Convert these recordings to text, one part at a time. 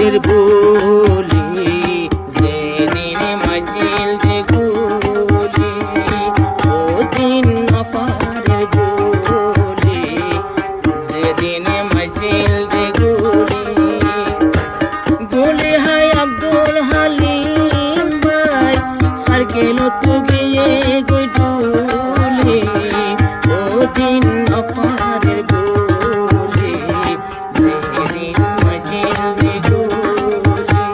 নফারের বলি যেদিন মাঝিল যে গুলি ওদিন নফারের বলি যেদিন মাঝিল যে গুলি গুলি হাই আব্দুল হালিম ভাই সার্কেল তু গিয়ে গুলি ওদিন নফারের বলি যেদিন মাঝিল যে গুলি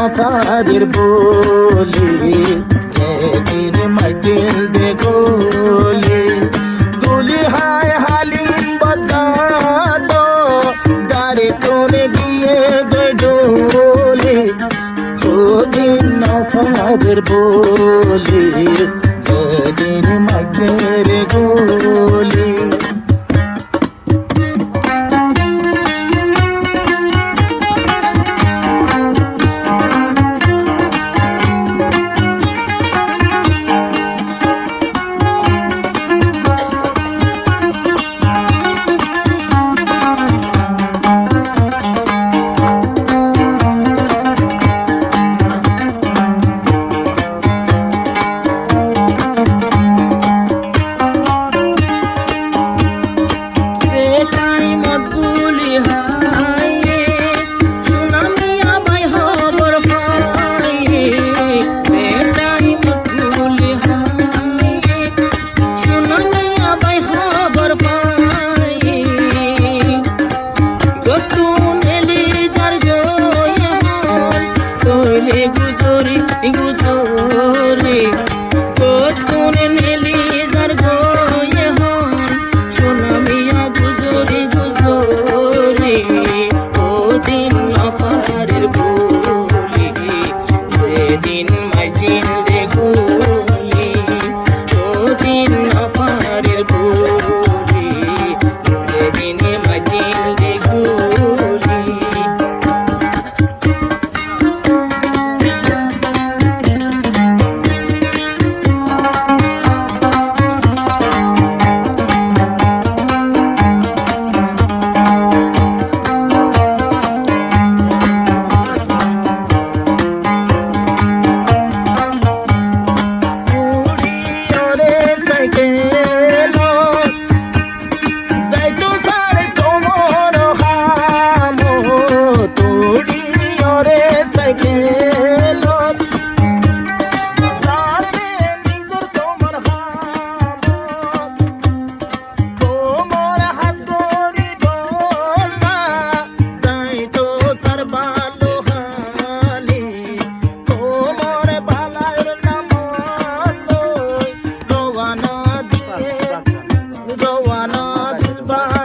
নফারের বলি যেদিন মাঝিল যে গুলি গুলি হায় হালিম বদাত গাড়ি তোলে গিয়ে ডোলি ওদিন নফারের বলি যেদিন মাঝিল গুলি গুজরি কতুন নেলি দার গোয়ে হন সোনামিয়া গুজরি গুজরি ওদিন নফারের বলি যেদিন মাঝিল যে গুলি ওদিন নফারের বলি যেদিন মাঝিল যে গুলি Bye.